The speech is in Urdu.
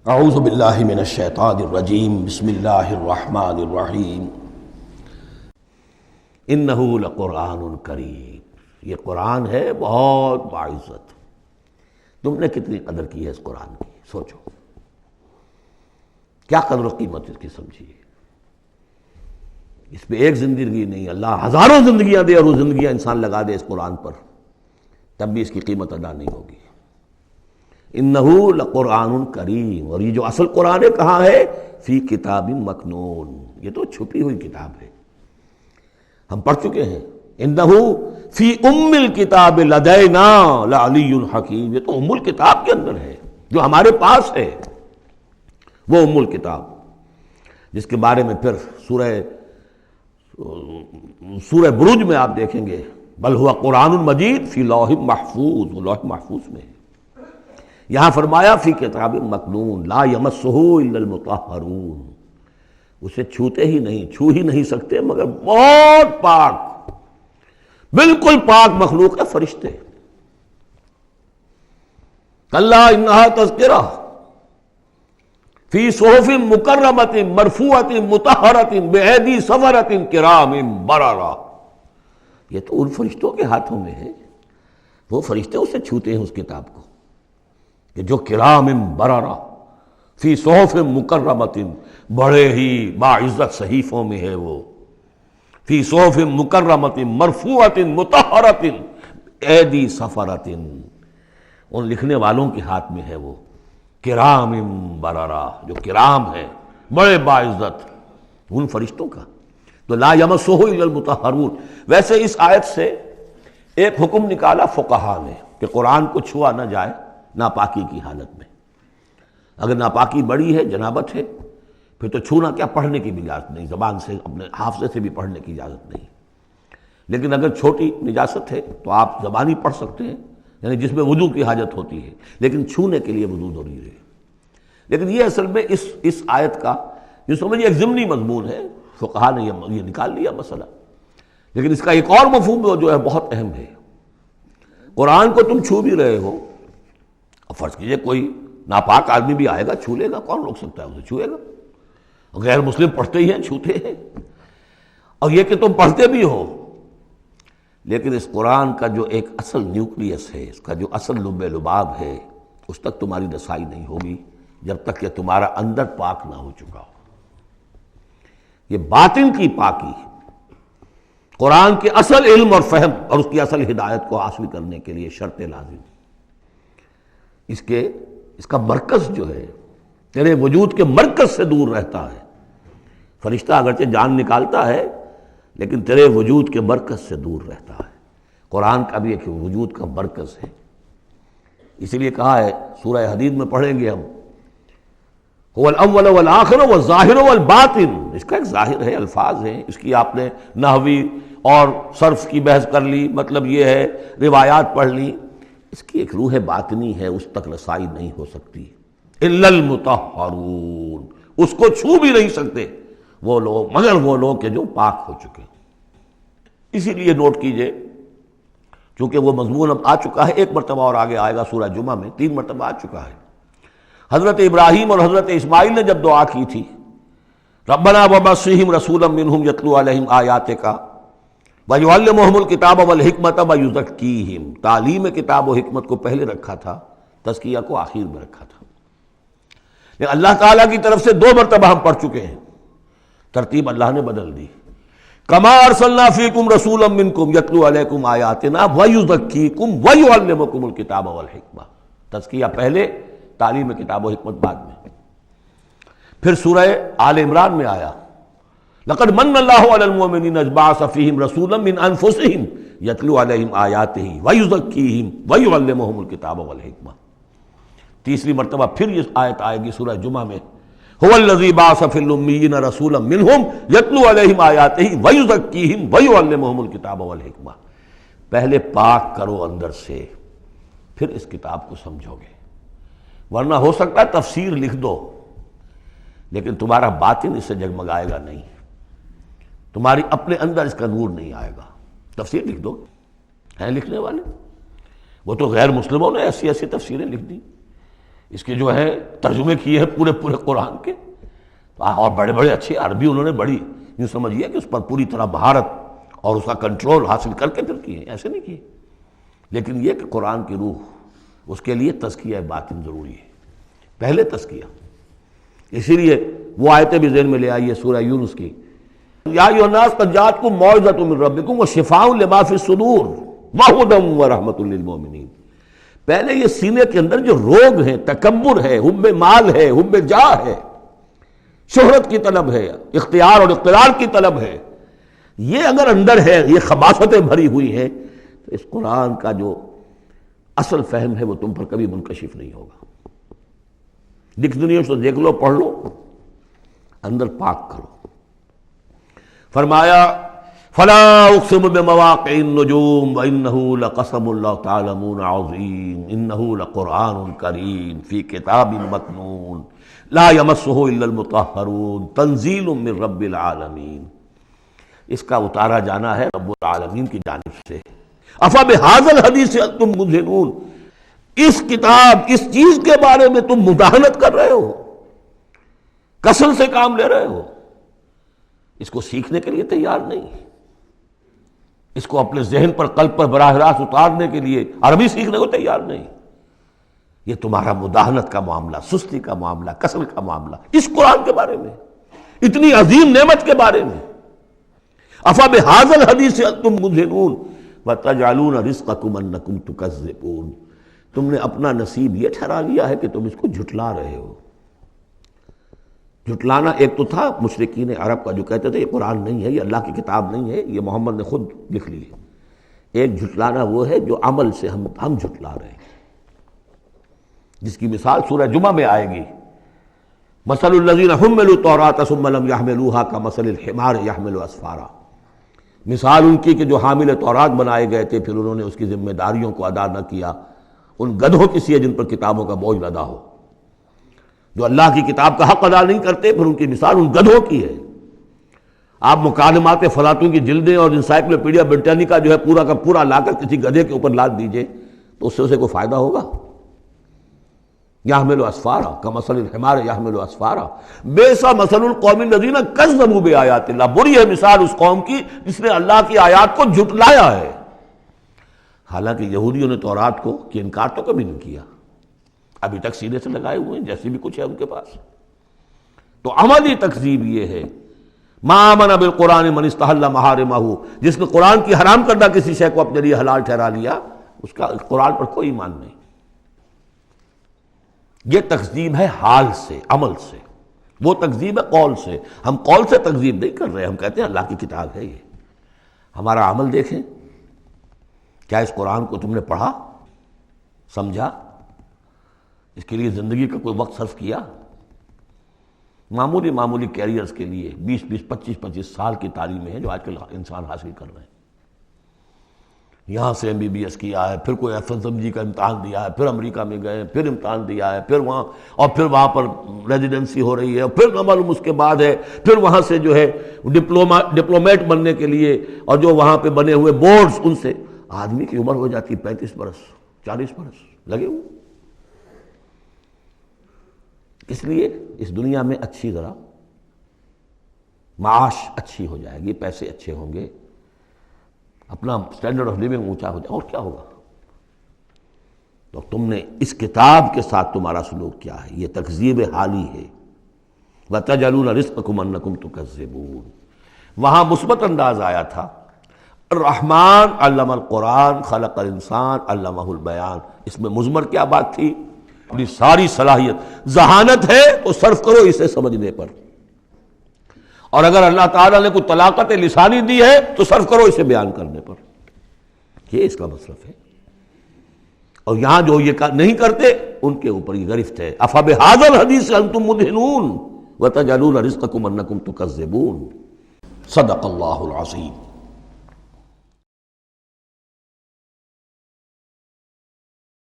اعوذ باللہ من الشیطان الرجیم بسم اللہ الرحمن الرحیم انہ لقرآن کریم، یہ قرآن ہے بہت باعزت۔ تم نے کتنی قدر کی ہے اس قرآن کی، سوچو کیا قدر و قیمت اس کی سمجھیے۔ اس پہ ایک زندگی نہیں، اللہ ہزاروں زندگیاں دے اور وہ زندگیاں انسان لگا دے اس قرآن پر، تب بھی اس کی قیمت ادا نہیں ہوگی۔ انہ لقرآن کریم، اور یہ جو اصل قرآن ہے کہاں ہے؟ فی کتاب مکنون، یہ تو چھپی ہوئی کتاب ہے، ہم پڑھ چکے ہیں۔ انہ فی ام الکتاب لدینا لعلی حکیم، یہ تو ام الکتاب کے اندر ہے جو ہمارے پاس ہے، وہ ام الکتاب جس کے بارے میں پھر سورہ بروج میں آپ دیکھیں گے بل ہوا قرآن مجید فی لوح محفوظ، وہ لوح محفوظ میں ہے۔ یہاں فرمایا فی کتاب مکنون لا یمسہ الا المطہرون، اسے چھوتے ہی نہیں، چھو ہی نہیں سکتے مگر بہت پاک، بالکل پاک مخلوق ہے، فرشتے۔ کلا انہا تذکرہ فی صحف مکرمۃ مرفوعۃ مطہرۃ بایدی سفرۃ کرام بررہ، یہ تو ان فرشتوں کے ہاتھوں میں ہے، وہ فرشتے اسے چھوتے ہیں اس کتاب کو کہ جو کرام بررہ فی صحف مکرمۃ، بڑے ہی باعزت صحیفوں میں ہے وہ، فی صحف مکرمۃ مرفوعۃ مطہرۃ ایدی سفرۃ، ان لکھنے والوں کے ہاتھ میں ہے وہ کرام بررہ، جو کرام ہے بڑے باعزت ان فرشتوں کا۔ تو لا یمسہ الا المطہرون۔ ویسے اس آیت سے ایک حکم نکالا فقہا نے کہ قرآن کو چھوا نہ جائے ناپاکی کی حالت میں۔ اگر ناپاکی بڑی ہے، جنابت ہے، پھر تو چھونا کیا، پڑھنے کی بھی اجازت نہیں، زبان سے اپنے حافظے سے بھی پڑھنے کی اجازت نہیں۔ لیکن اگر چھوٹی نجاست ہے تو آپ زبانی پڑھ سکتے ہیں، یعنی جس میں وضو کی حاجت ہوتی ہے، لیکن چھونے کے لیے وضو ضروری ہے۔ لیکن یہ اصل میں اس آیت کا یہ سمجھیے ایک ضمنی مضمون ہے، فقہا نے یہ نکال لیا مسئلہ، لیکن اس کا ایک اور مفہوم جو ہے بہت اہم ہے۔ قرآن کو تم چھو بھی رہے ہو، اور فرض کیجئے کوئی ناپاک آدمی بھی آئے گا چھو لے گا، کون روک سکتا ہے اسے چھوئے گا؟ غیر مسلم پڑھتے ہی ہیں، چھوتے ہیں۔ اور یہ کہ تم پڑھتے بھی ہو، لیکن اس قرآن کا جو ایک اصل نیوکلیس ہے، اس کا جو اصل لب لباب ہے، اس تک تمہاری رسائی نہیں ہوگی جب تک کہ تمہارا اندر پاک نہ ہو چکا ہو۔ یہ باطن کی پاکی قرآن کے اصل علم اور فہم اور اس کی اصل ہدایت کو حاصل کرنے کے لیے شرط لازم۔ اس کا مرکز جو ہے تیرے وجود کے مرکز سے دور رہتا ہے۔ فرشتہ اگرچہ جان نکالتا ہے لیکن تیرے وجود کے مرکز سے دور رہتا ہے۔ قرآن کا بھی ایک وجود کا مرکز ہے، اسی لیے کہا ہے سورہ حدید میں پڑھیں گے ہم هو الاول والآخر والظاہر والباطن، اس کا ایک ظاہر ہے، الفاظ ہیں، اس کی آپ نے نحوی اور صرف کی بحث کر لی، مطلب یہ ہے روایات پڑھ لی، اس کی ایک روح باطنی ہے، اس تک رسائی نہیں ہو سکتی الا المطہرون، اس کو چھو بھی نہیں سکتے وہ لوگ مگر وہ لوگ کہ جو پاک ہو چکے۔ اسی لیے نوٹ کیجئے، چونکہ وہ مضمون اب آ چکا ہے، ایک مرتبہ اور آگے آئے گا سورہ جمعہ میں، 3 مرتبہ آ چکا ہے۔ حضرت ابراہیم اور حضرت اسماعیل نے جب دعا کی تھی ربنا وابعث فیہم رسولا منہم یتلو علیہم آیاتک ویعلمہم الکتاب والحکمۃ ویزکیہم، تعلیم کتاب و حکمت کو پہلے رکھا تھا، تزکیہ کو آخر میں رکھا تھا۔ لیکن اللہ تعالیٰ کی طرف سے 2 مرتبہ ہم پڑھ چکے ہیں، ترتیب اللہ نے بدل دی۔ کما ارسلنا فیکم رسولا منکم یتلو علیکم آیاتنا ویزکیکم ویعلمکم الکتاب والحکمہ، تزکیہ پہلے، تعلیم کتاب و حکمت بعد میں۔ پھر سورہ آل عمران میں آیا لقد من اللہ علی المؤمنین اذ بعث فیہم رسولا من انفسہم یتلو علیہم آیاتہ ویزکیہم ویعلمہم الکتاب والحکمہ۔ تیسری مرتبہ پھر یہ آیت آئے گی سورہ جمعہ میں هو الذی بعث فی الامیین رسولا منہم یتلو علیہم آیاتہ ویزکیہم ویعلمہم الکتاب والحکمہ۔ پہلے پاک کرو اندر سے، پھر اس کتاب کو سمجھو گے، ورنہ ہو سکتا ہے تفسیر لکھ دو لیکن تمہارا باطن اس سے جگمگائے گا نہیں، تمہاری اپنے اندر اس کا نور نہیں آئے گا۔ تفسیر لکھ دو، ہیں لکھنے والے، وہ تو غیر مسلموں نے ایسی ایسی تفسیریں لکھ دی، اس کے جو ہے ترجمے کیے ہیں پورے قرآن کے، اور بڑے بڑے اچھے عربی انہوں نے بڑی یوں سمجھیے کہ اس پر پوری طرح مہارت اور اس کا کنٹرول حاصل کر کے پھر کیے، ایسے نہیں کیے۔ لیکن یہ کہ قرآن کی روح، اس کے لیے تزکیہ باطن ضروری ہے، پہلے تزکیہ۔ اسی لیے وہ آیتیں بھی ذہن میں لے آئیے سورہ یونس کی، یا ایھا الناس قد جاءتکم موعظۃ من ربکم وشفاء لما فی الصدور وہدی ورحمۃ للمؤمنین۔ پہلے یہ سینے کے اندر جو روگ ہیں، تکبر ہے، حب مال ہے، حب جاہ ہے، شہرت کی طلب ہے، اختیار اور اقتدار کی طلب ہے، یہ اگر اندر ہے، یہ خباثتیں بھری ہوئی ہیں، تو اس قرآن کا جو اصل فہم ہے وہ تم پر کبھی منکشف نہیں ہوگا۔ ڈکشنریوں سے دیکھ لو، پڑھ لو، اندر پاک کرو۔ فرمایا فلا اقسم بمواقع النجوم وانه لقسم لو تعلمون عظیم انه لقرآن کریم فی کتاب مکنون لا یمسہ الا المطہرون تنزیل من رب العالمین۔ اس کا اتارا جانا ہے رب العالمین کی جانب سے۔ افبہذا الحدیث انتم مدہنون، اس کتاب، اس چیز کے بارے میں تم مداہنت کر رہے ہو، کسل سے کام لے رہے ہو، اس کو سیکھنے کے لیے تیار نہیں، اس کو اپنے ذہن پر، قلب پر براہ راست اتارنے کے لیے عربی سیکھنے کو تیار نہیں۔ یہ تمہارا مداہنت کا معاملہ، سستی کا معاملہ، کسل کا معاملہ، اس قرآن کے بارے میں، اتنی عظیم نعمت کے بارے میں۔ افبہذا الحدیث انتم مدہنون وتجعلون رزقکم انکم تکذبون۔ تم نے اپنا نصیب یہ ٹھہرا لیا ہے کہ تم اس کو جھٹلا رہے ہو۔ جھٹلانا ایک تو تھا مشرکین عرب کا جو کہتے تھے یہ قرآن نہیں ہے، یہ اللہ کی کتاب نہیں ہے، یہ محمد نے خود لکھ لی ہے۔ ایک جھٹلانا وہ ہے جو عمل سے ہم جھٹلا رہے ہیں، جس کی مثال سورہ جمعہ میں آئے گی، مثل الذین حملوا التوراۃ ثم لم يحملوها كمثل الحمار يحمل اسفارا۔ مثال ان کی کہ جو حامل تورات بنائے گئے تھے، پھر انہوں نے اس کی ذمہ داریوں کو ادا نہ کیا، ان گدھوں کی سی ہے جن پر کتابوں کا بوجھ لدا ہو۔ جو اللہ کی کتاب کا حق ادا نہیں کرتے، پھر ان کی مثال ان گدھوں کی ہے۔ آپ مکالمات فلاطوں کی جلدیں اور انسائکلوپیڈیا برٹانیکا جو ہے پورا کا پورا لا کر کسی گدھے کے اوپر لاد دیجئے تو اس سے اسے کوئی فائدہ ہوگا؟ یحمل اسفارا کمثل الحمار یحمل اسفارا بئس مثل القوم الذین کذبوا بآیات اللہ۔ بری ہے مثال اس قوم کی جس نے اللہ کی آیات کو جھٹلایا ہے۔ حالانکہ یہودیوں نے تورات کو کہ انکار تو کبھی نہیں کیا، ابھی تک سینے سے لگائے ہوئے ہیں جیسی بھی کچھ ہے ان کے پاس۔ تو عملی تکذیب یہ ہے، ما آمن بالقرآن من استحل محارمہ، جس نے قرآن کی حرام کردہ کسی شے کو اپنے لیے حلال ٹھہرا لیا، اس کا قرآن پر کوئی ایمان نہیں۔ یہ تکذیب ہے حال سے، عمل سے، وہ تکذیب ہے قول سے۔ ہم قول سے تکذیب نہیں کر رہے، ہم کہتے ہیں اللہ کی کتاب ہے یہ۔ ہمارا عمل دیکھیں، کیا اس قرآن کو تم نے پڑھا، سمجھا، اس کے لیے زندگی کا کوئی وقت صرف کیا؟ معمولی کیریئرز کے لیے 20 25 سال کی تعلیمیں ہیں جو آج کل انسان حاصل کر رہے ہیں۔ یہاں سے MBBS کیا ہے، پھر کوئی FSMG کا امتحان دیا ہے، پھر امریکہ میں گئے، پھر امتحان دیا ہے، پھر وہاں، اور پھر وہاں پر ریزیڈنسی ہو رہی ہے، اور پھر نہ معلوم اس کے بعد ہے، پھر وہاں سے جو ہے ڈپلومیٹ بننے کے لیے، اور جو وہاں پہ بنے ہوئے بورڈز، ان سے آدمی کی عمر ہو جاتی 35 برس 40 برس لگے ہوئے۔ اس لیے اس دنیا میں اچھی ذرا معاش اچھی ہو جائے گی، پیسے اچھے ہوں گے، اپنا سٹینڈرڈ آف لیونگ اونچا ہو جائے، اور کیا ہوگا؟ تو تم نے اس کتاب کے ساتھ تمہارا سلوک کیا ہے، یہ تکذیب حالی ہے۔ وَتَجْعَلُونَ رِزْقَكُمْ أَنَّكُمْ تُكَذِّبُونَ۔ وہاں مثبت انداز آیا تھا، الرحمن علم القرآن خلق الانسان علمہ البیان۔ اس میں مضمر کیا بات تھی؟ اپنی ساری صلاحیت، ذہانت ہے تو صرف کرو اسے سمجھنے پر، اور اگر اللہ تعالیٰ نے کوئی طلاقت لسانی دی ہے تو صرف کرو اسے بیان کرنے پر۔ یہ اس کا مصرف ہے، اور یہاں جو یہ نہیں کرتے ان کے اوپر یہ گرفت ہے۔ افبہذا الحدیث انتم مدہنون وتجعلون رزقکم انکم تکذبون۔ صدق اللہ العظیم۔